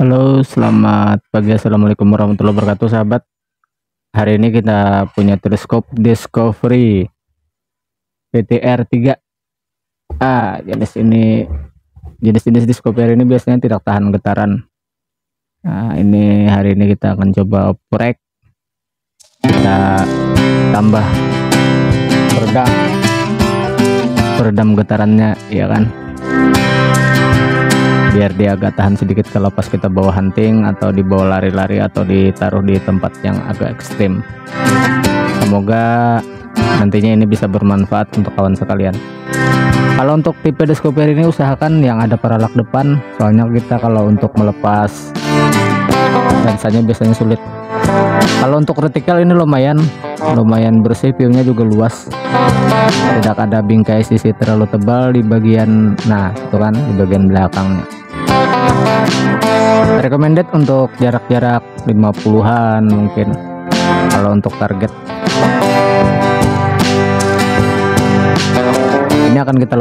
Halo, selamat pagi. Assalamualaikum warahmatullahi wabarakatuh, sahabat. Hari ini kita punya teleskop Discovery PTR3. Jenis Discovery ini biasanya tidak tahan getaran. Nah, ini hari ini kita akan coba oprek. Kita tambah peredam getarannya, ya kan? Biar dia agak tahan sedikit kalau pas kita bawa hunting atau dibawa lari-lari atau ditaruh di tempat yang agak ekstrim. Semoga nantinya ini bisa bermanfaat untuk kawan sekalian. Kalau untuk tipe Discovery ini usahakan yang ada paralak depan, soalnya kita kalau untuk melepas lensanya biasanya sulit. Kalau untuk retikel ini lumayan bersih, view-nya juga luas, tidak ada bingkai sisi terlalu tebal di bagian, nah itu kan di bagian belakangnya. Recommended untuk jarak-jarak 50-an mungkin kalau untuk target. Ini akan kita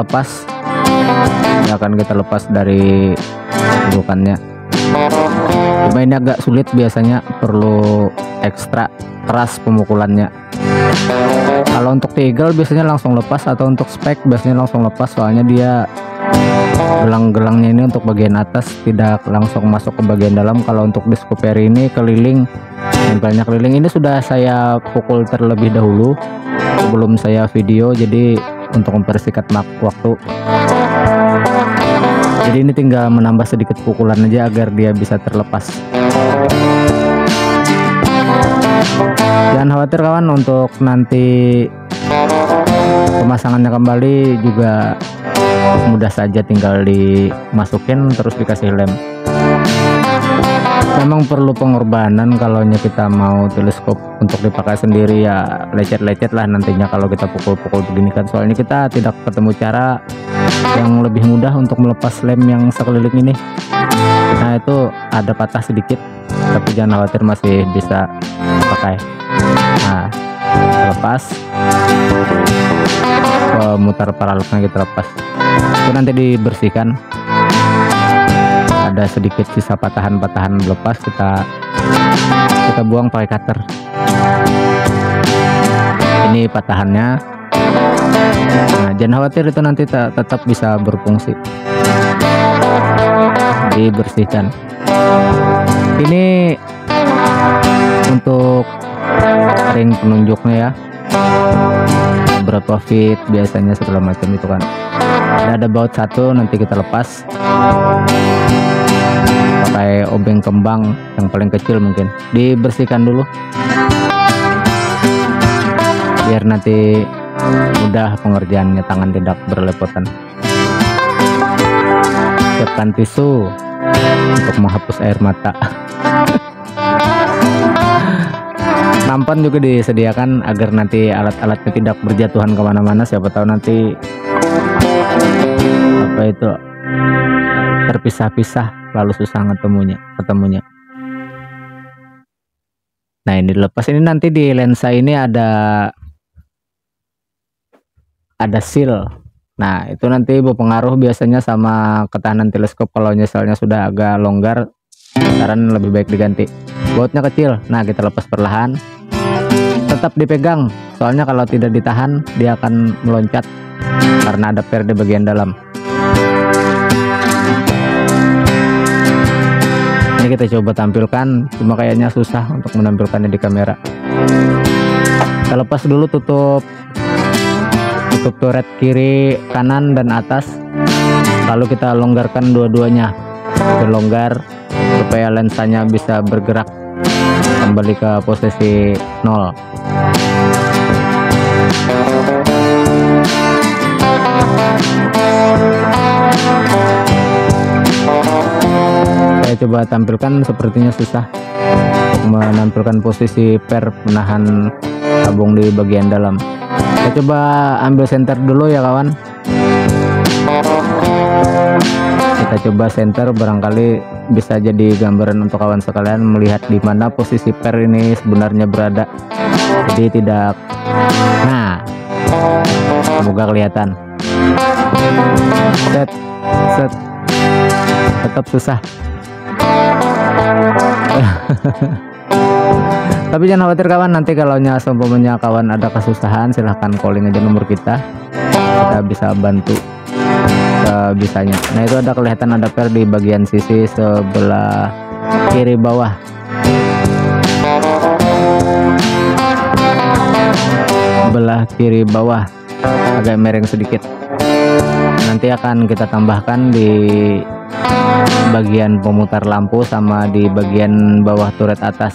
lepas dari bukannya. Cuma ini agak sulit, biasanya perlu ekstra keras pemukulannya. Kalau untuk Eagle biasanya langsung lepas, atau untuk spek biasanya langsung lepas, soalnya dia gelang-gelangnya ini untuk bagian atas, tidak langsung masuk ke bagian dalam. Kalau untuk Discovery ini keliling, nempelnya keliling. Ini sudah saya pukul terlebih dahulu sebelum saya video, jadi untuk mempersingkat waktu. Jadi ini tinggal menambah sedikit pukulan aja agar dia bisa terlepas. Jangan khawatir kawan, untuk nanti pemasangannya kembali juga mudah saja, tinggal dimasukin terus dikasih lem. Memang perlu pengorbanan kalau kita mau teleskop untuk dipakai sendiri, ya lecet-lecet lah nantinya kalau kita pukul-pukul begini kan, soalnya kita tidak ketemu cara yang lebih mudah untuk melepas lem yang sekeliling ini. Nah itu ada patah sedikit, tapi jangan khawatir, masih bisa pakai. Nah lepas, pemutar paralaknya kita lepas, itu nanti dibersihkan. Ada sedikit sisa patahan-patahan lepas, kita buang pakai cutter. Ini patahannya. Nah jangan khawatir, itu nanti tetap bisa berfungsi, dibersihkan. Ini untuk ring penunjuknya ya, berapa feet biasanya segala macam itu kan. Ada baut satu, nanti kita lepas pakai obeng kembang yang paling kecil, mungkin dibersihkan dulu biar nanti mudah pengerjaannya, tangan tidak berlepotan. Siapkan tisu untuk menghapus air mata. Nampan juga disediakan agar nanti alat-alatnya tidak berjatuhan kemana-mana, siapa tahu nanti terpisah-pisah lalu susah ketemunya. Nah ini dilepas. Ini nanti di lensa ini ada seal. Nah itu nanti berpengaruh biasanya sama ketahanan teleskop. Kalau misalnya sudah agak longgar, saran lebih baik diganti. Bautnya kecil, nah kita lepas perlahan, tetap dipegang, soalnya kalau tidak ditahan dia akan meloncat karena ada per di bagian dalam. Ini kita coba tampilkan, cuma kayaknya susah untuk menampilkannya di kamera. Kita lepas dulu, tutup turret kiri, kanan, dan atas, lalu kita longgarkan dua-duanya, berlonggar supaya lensanya bisa bergerak kembali ke posisi 0. Saya coba tampilkan, sepertinya susah untuk menampilkan posisi per menahan tabung di bagian dalam. Saya coba ambil center dulu ya kawan. Kita coba center, barangkali bisa jadi gambaran untuk kawan sekalian melihat di mana posisi per ini sebenarnya berada. Jadi tidak, nah semoga kelihatan. Set tetap susah. Tapi jangan khawatir kawan, nanti kalau seumpamanya kawan ada kesusahan silahkan calling aja nomor kita bisa bantu sebisanya. Nah itu ada kelihatan ada per di bagian sisi sebelah kiri bawah. Sebelah kiri bawah agak miring sedikit. Nanti akan kita tambahkan di bagian pemutar lampu sama di bagian bawah turret atas.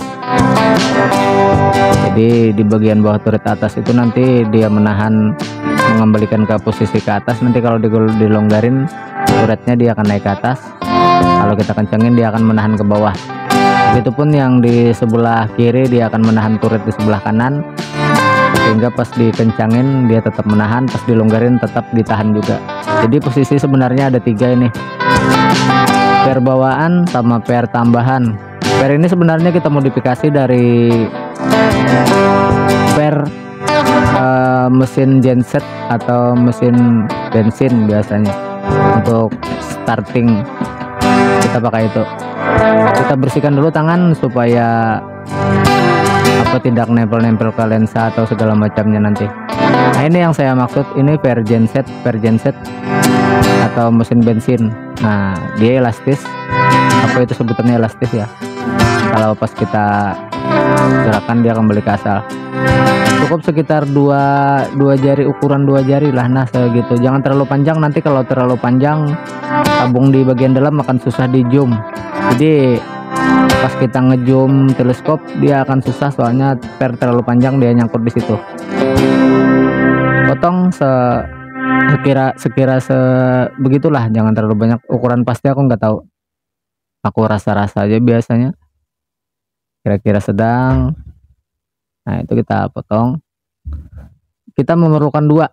Jadi di bagian bawah turret atas itu nanti dia mengembalikan ke posisi ke atas. Nanti kalau dilonggarin turretnya dia akan naik ke atas, kalau kita kencengin dia akan menahan ke bawah. Begitupun yang di sebelah kiri dia akan menahan turret di sebelah kanan, sehingga pas dikencangin dia tetap menahan, pas dilonggarin tetap ditahan juga. Jadi posisi sebenarnya ada 3 ini, per bawaan sama per tambahan. Per ini sebenarnya kita modifikasi dari per mesin genset atau mesin bensin biasanya. Untuk starting kita pakai itu. Kita bersihkan dulu tangan supaya tidak nempel-nempel ke lensa atau segala macamnya nanti. Nah ini yang saya maksud, ini per genset atau mesin bensin. Nah dia elastis, apa itu sebutannya elastis ya, kalau pas kita gerakan dia kembali ke asal. Cukup sekitar dua jari, ukuran 2 jari lah, nah segitu. Jangan terlalu panjang, nanti kalau terlalu panjang tabung di bagian dalam akan susah di zoom. Jadi pas kita ngezoom teleskop dia akan susah, soalnya per terlalu panjang dia nyangkut di situ. Potong sekira begitulah, jangan terlalu banyak. Ukuran pasti aku nggak tahu, aku rasa-rasa aja biasanya, kira-kira sedang. Nah itu kita potong. Kita memerlukan dua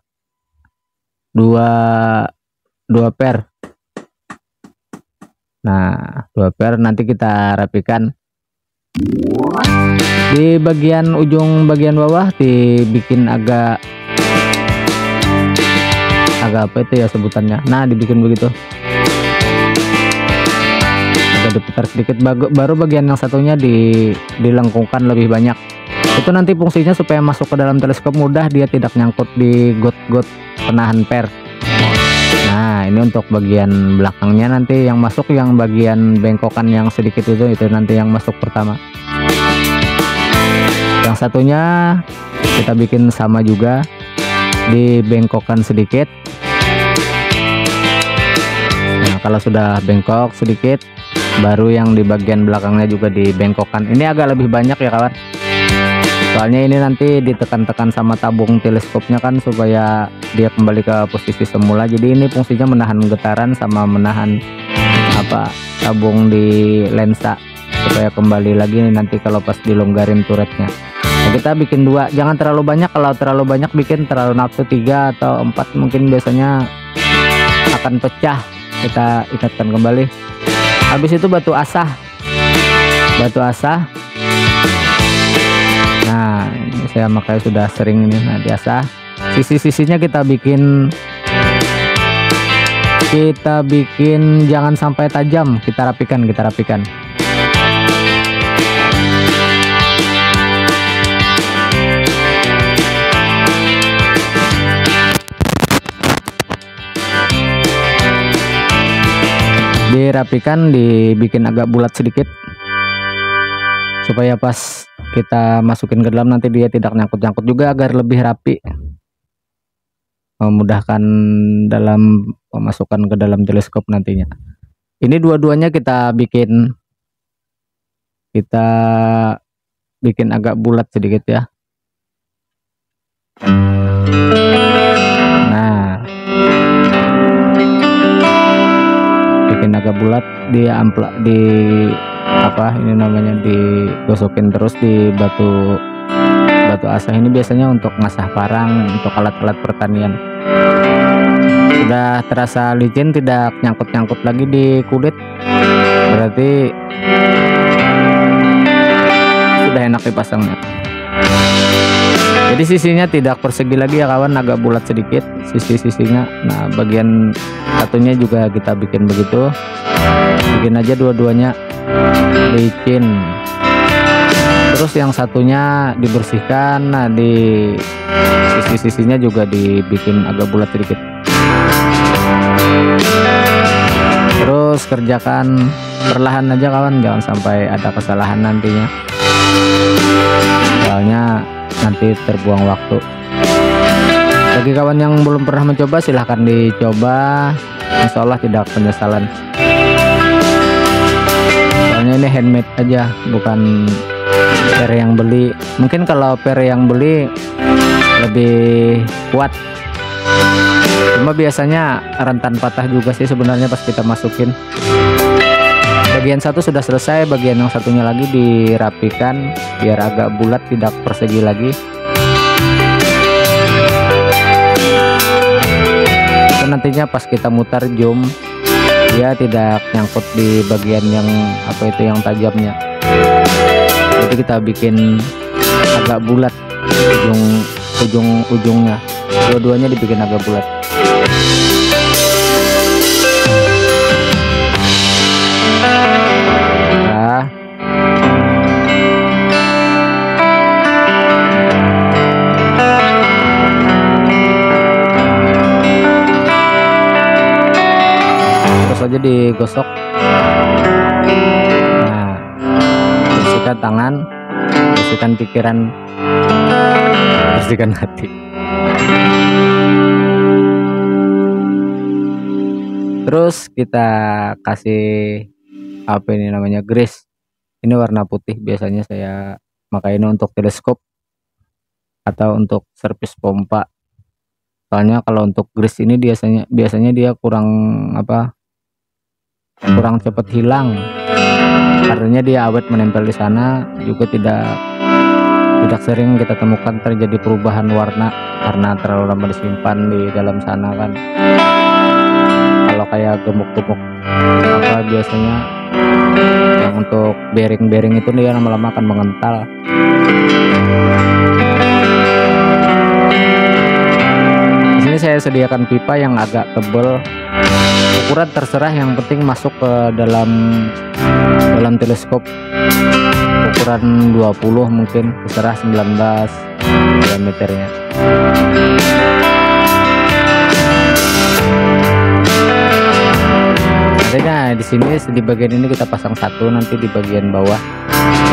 per. Nah 2 per nanti kita rapikan di bagian ujung bagian bawah, dibikin agak apa itu ya sebutannya. Nah dibikin begitu, agak diputar sedikit, baru bagian yang satunya dilengkungkan lebih banyak. Itu nanti fungsinya supaya masuk ke dalam teleskop mudah, dia tidak nyangkut di got penahan per. Nah ini untuk bagian belakangnya, nanti yang masuk yang bagian bengkokan yang sedikit itu nanti yang masuk pertama. Yang satunya kita bikin sama juga, dibengkokkan sedikit. Nah kalau sudah bengkok sedikit, baru yang di bagian belakangnya juga dibengkokkan. Ini agak lebih banyak ya kawan, soalnya ini nanti ditekan-tekan sama tabung teleskopnya kan, supaya dia kembali ke posisi semula. Jadi ini fungsinya menahan getaran sama menahan tabung di lensa supaya kembali lagi nanti kalau pas dilonggarin turretnya. Nah, kita bikin 2, jangan terlalu banyak. Kalau terlalu banyak bikin terlalu nafsu, 3 atau 4 mungkin biasanya akan pecah. Kita ikatkan kembali. Habis itu batu asah. Nah ini saya makanya sudah sering ini. Nah biasa sisi-sisinya kita bikin jangan sampai tajam, kita rapikan. Dirapikan, dibikin agak bulat sedikit supaya pas kita masukin ke dalam nanti dia tidak nyangkut-nyangkut juga, agar lebih rapi, memudahkan dalam pemasukan ke dalam teleskop nantinya. Ini dua-duanya kita bikin agak bulat sedikit ya. Nah bikin agak bulat, digosokin terus di batu asah. Ini biasanya untuk ngasah parang, untuk alat-alat pertanian. Sudah terasa licin, tidak nyangkut-nyangkut lagi di kulit, berarti sudah enak dipasangnya. Jadi sisinya tidak persegi lagi ya kawan, agak bulat sedikit sisi-sisinya. Nah bagian satunya juga kita bikin begitu, bikin aja dua-duanya. licin. Terus yang satunya dibersihkan, nah di sisi-sisinya juga dibikin agak bulat sedikit. Terus kerjakan perlahan aja kawan, jangan sampai ada kesalahan nantinya, soalnya nanti terbuang waktu. Bagi kawan yang belum pernah mencoba, silahkan dicoba, insya Allah tidak penyesalan. Soalnya ini handmade aja, bukan per yang beli. Mungkin kalau per yang beli lebih kuat, cuma biasanya rentan patah juga sih sebenarnya pas kita masukin. Bagian satu sudah selesai, bagian yang satunya lagi dirapikan biar agak bulat, tidak persegi lagi. Dan nantinya pas kita mutar zoom, dia tidak nyangkut di bagian yang apa itu yang tajamnya. Jadi kita bikin agak bulat ujung-ujungnya, dua-duanya dibikin agak bulat. Nah, terus aja digosok. Nah, bersihkan tangan, bersihkan pikiran, bersihkan hati. Terus kita kasih apa ini namanya, grease. Ini warna putih, biasanya saya pakai ini untuk teleskop atau untuk servis pompa. Soalnya kalau untuk grease ini biasanya dia kurang cepat hilang. Artinya dia awet menempel di sana, juga tidak sering kita temukan terjadi perubahan warna karena terlalu lama disimpan di dalam sana kan. Kalau kayak gemuk-gemuk biasanya yang untuk bearing itu dia lama-lama akan mengental. Di sini saya sediakan pipa yang agak tebal, ukuran terserah, yang penting masuk ke dalam teleskop. Ukuran 20 mungkin, terserah 19 diameternya. Nah, di sini di bagian ini kita pasang satu, nanti di bagian bawah,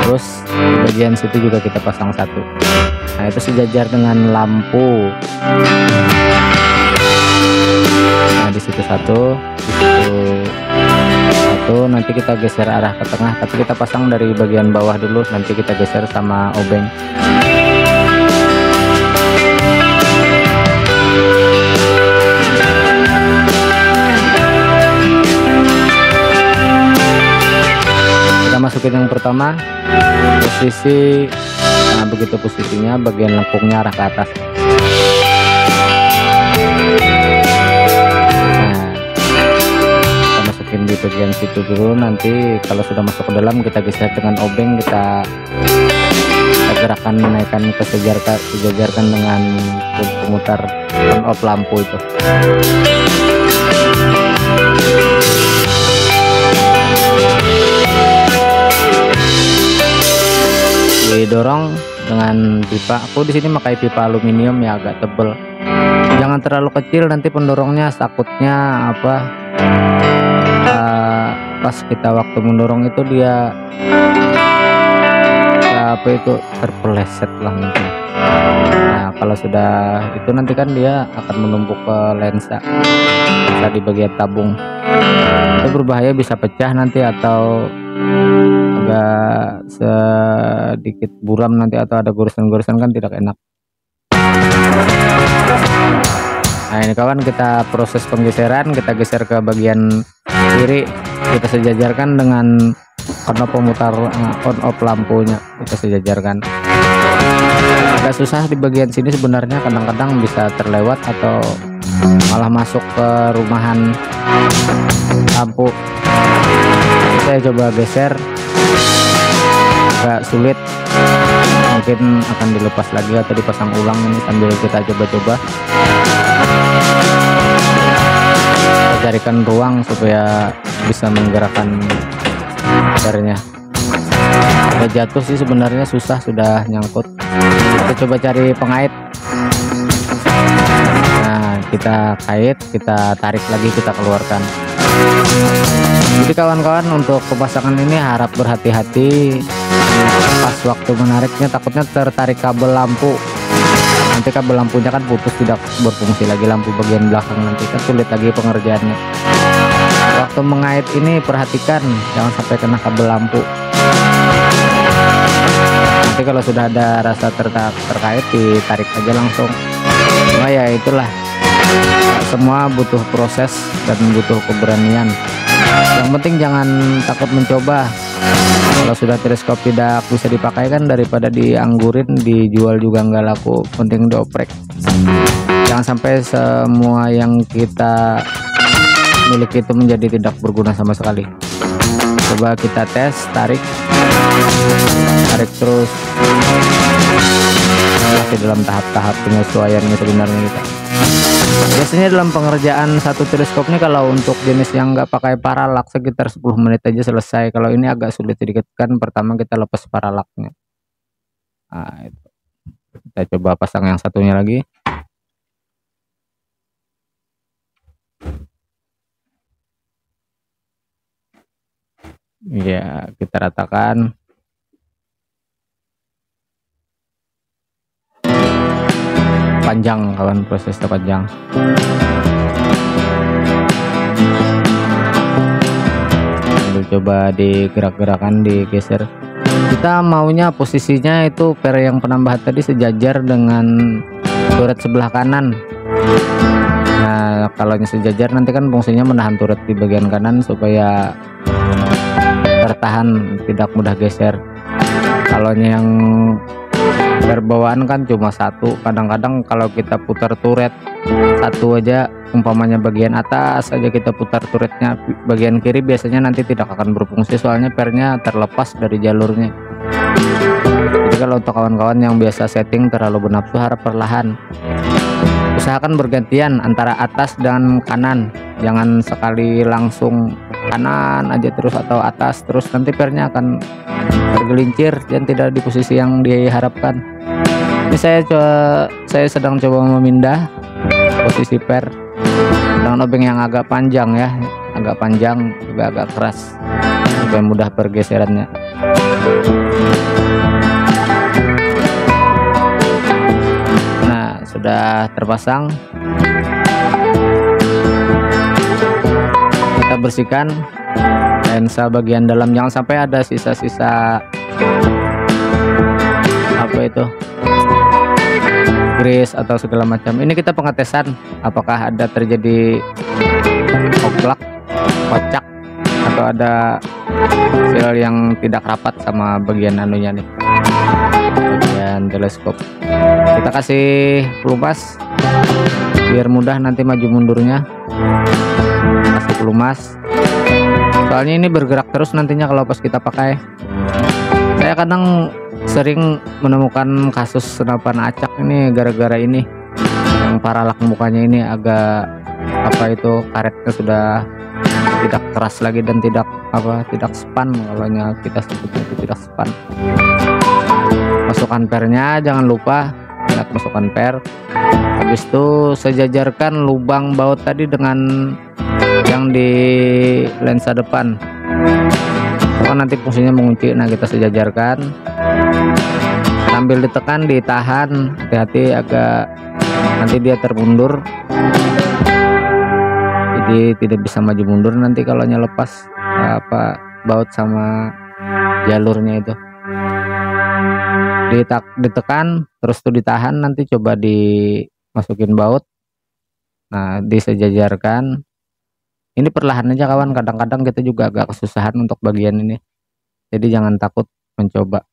terus di bagian situ juga kita pasang satu. Nah, itu sejajar dengan lampu. Nah, di situ satu, di situ satu. Nanti kita geser arah ke tengah, tapi kita pasang dari bagian bawah dulu, nanti kita geser sama obeng. Masukin yang pertama, posisi, nah begitu posisinya, bagian lengkungnya arah ke atas. Nah, kita masukin di bagian situ dulu, nanti kalau sudah masuk ke dalam kita geser dengan obeng, kita gerakan naikkan ke sejajarkan dengan pemutar on off lampu itu. Didorong dengan pipa. Aku di sini pakai pipa aluminium ya, agak tebel. Jangan terlalu kecil, nanti pendorongnya takutnya pas kita waktu mendorong itu dia terpeleset lah mungkin. Nah, kalau sudah itu nanti kan dia akan menumpuk ke lensa di bagian tabung. Itu berbahaya, bisa pecah nanti atau agak sedikit buram nanti, atau ada goresan-goresan kan tidak enak. Nah, ini kawan, kita proses penggeseran, kita geser ke bagian kiri, kita sejajarkan dengan knob pemutar on off lampunya, kita sejajarkan. Agak susah di bagian sini sebenarnya, kadang-kadang bisa terlewat atau malah masuk ke rumahan lampu. Saya coba geser, agak sulit, mungkin akan dilepas lagi atau dipasang ulang. Ini sambil kita coba-coba, kita carikan ruang supaya bisa menggerakkan pernya. Udah jatuh sih sebenarnya, susah, sudah nyangkut. Kita coba cari pengait. Nah, kita kait, kita tarik lagi, kita keluarkan. Jadi kawan-kawan, untuk pemasangan ini harap berhati-hati pas waktu menariknya, takutnya tertarik kabel lampu. Nanti kabel lampunya kan putus, tidak berfungsi lagi lampu bagian belakang, nanti kan sulit lagi pengerjaannya. Waktu mengait ini perhatikan jangan sampai kena kabel lampu. Nanti kalau sudah ada rasa terkait, ditarik aja langsung. Cuma ya itulah, semua butuh proses dan butuh keberanian. Yang penting jangan takut mencoba. Kalau sudah teleskop tidak bisa dipakai kan, daripada dianggurin, dijual juga nggak laku, penting dioprek. Jangan sampai semua yang kita miliki itu menjadi tidak berguna sama sekali. Coba kita tes, tarik terus. Masih dalam tahap-tahap penyesuaiannya sebenarnya kita. Biasanya dalam pengerjaan satu teleskop ini, kalau untuk jenis yang nggak pakai paralak, sekitar 10 menit aja selesai. Kalau ini agak sulit sedikit kan, pertama kita lepas paralaknya. Nah, itu. Kita coba pasang yang satunya lagi. Ya, kita ratakan. Panjang kawan, prosesnya panjang. Coba digerak-gerakan, digeser. Kita maunya posisinya itu per yang penambahan tadi sejajar dengan turret sebelah kanan. Nah, kalau sejajar nanti kan fungsinya menahan turret di bagian kanan supaya tertahan, tidak mudah geser. Kalau yang berbawaan kan cuma satu, kadang-kadang kalau kita putar turret satu aja, umpamanya bagian atas aja kita putar turretnya, bagian kiri biasanya nanti tidak akan berfungsi, soalnya pernya terlepas dari jalurnya. Jadi kalau untuk kawan-kawan yang biasa setting terlalu bernafsu, harap perlahan, usahakan bergantian antara atas dan kanan, jangan sekali langsung kanan aja terus atau atas terus, nanti pernya akan tergelincir dan tidak di posisi yang diharapkan. Ini saya sedang coba memindah posisi per dengan obeng yang agak panjang ya, agak panjang juga agak keras supaya mudah pergeserannya. Nah, sudah terpasang, kita bersihkan lensa bagian dalam, jangan sampai ada sisa-sisa apa itu, grease atau segala macam. Ini kita pengetesan apakah ada terjadi oklak, kocak, atau ada seal yang tidak rapat sama bagian anunya nih, bagian teleskop. Kita kasih pelumas biar mudah nanti maju mundurnya. Kasih pelumas, soalnya ini bergerak terus nantinya kalau pas kita pakai. Saya kadang sering menemukan kasus senapan acak ini gara-gara ini, yang paralak mukanya ini agak apa itu, karetnya sudah tidak keras lagi dan tidak span, kalau kita sebutnya itu tidak span. Masukkan pernya, jangan lupa ingat masukkan per. Habis itu sejajarkan lubang baut tadi dengan yang di lensa depan, nanti fungsinya mengunci. Nah, kita sejajarkan sambil ditekan, ditahan, hati-hati agak, nanti dia termundur, jadi tidak bisa maju mundur nanti kalau lepas baut sama jalurnya itu. Ditekan terus tuh, ditahan, nanti coba dimasukin baut. Nah, disejajarkan. Ini perlahan aja kawan, kadang-kadang kita juga agak kesusahan untuk bagian ini, jadi jangan takut mencoba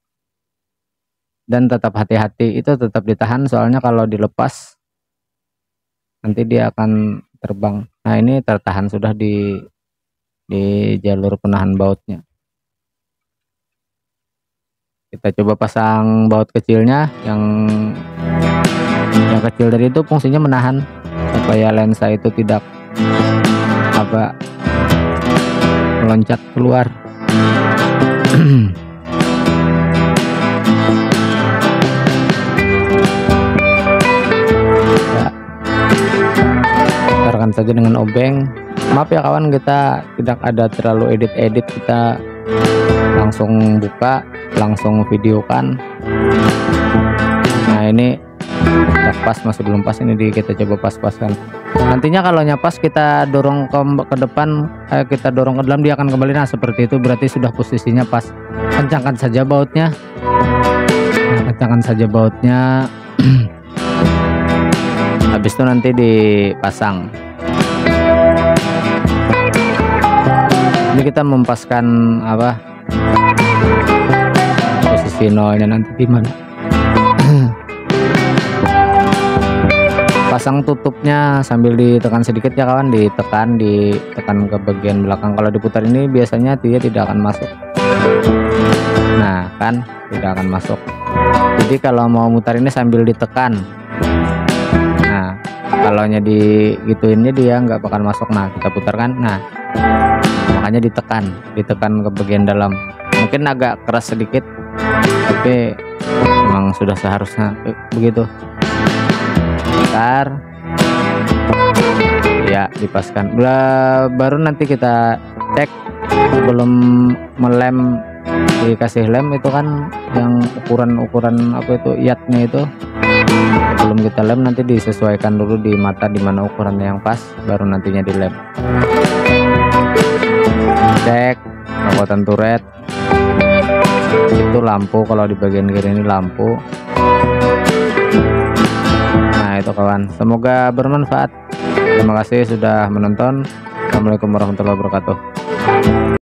dan tetap hati-hati, itu tetap ditahan, soalnya kalau dilepas nanti dia akan terbang. Nah, ini tertahan sudah di jalur penahan bautnya. Kita coba pasang baut kecilnya, yang kecil dari itu fungsinya menahan supaya lensa itu tidak meloncat keluar. saja dengan obeng. Maaf ya kawan, kita tidak ada terlalu edit-edit, kita langsung buka, langsung videokan. Nah ini udah pas, masih belum pas, ini kita coba pas-paskan. Nantinya kalau pas kita dorong ke depan, kita dorong ke dalam, dia akan kembali. Nah seperti itu, berarti sudah posisinya pas. Kencangkan saja bautnya. Nah, kencangkan saja bautnya. Habis itu nanti dipasang. Ini kita mempaskan apa, posisi nolnya nanti di mana. Pasang tutupnya sambil ditekan sedikit ya kawan, ditekan ke bagian belakang. Kalau diputar ini biasanya dia tidak akan masuk. Nah kan, tidak akan masuk. Jadi kalau mau mutar ini sambil ditekan. Nah kalau digituinnya dia nggak bakal masuk. Nah kita putarkan. Nah makanya ditekan ke bagian dalam. Mungkin agak keras sedikit, tapi memang sudah seharusnya begitu. Bentar ya, dipaskan. Baru nanti kita cek sebelum melem, dikasih lem itu kan yang ukuran apa itu iatnya itu. Sebelum kita lem nanti disesuaikan dulu di mata di mana ukurannya yang pas, baru nantinya dilem. Cek kekuatan turret, itu lampu, kalau di bagian kiri ini lampu. Nah itu kawan, semoga bermanfaat. Terima kasih sudah menonton. Assalamualaikum warahmatullahi wabarakatuh.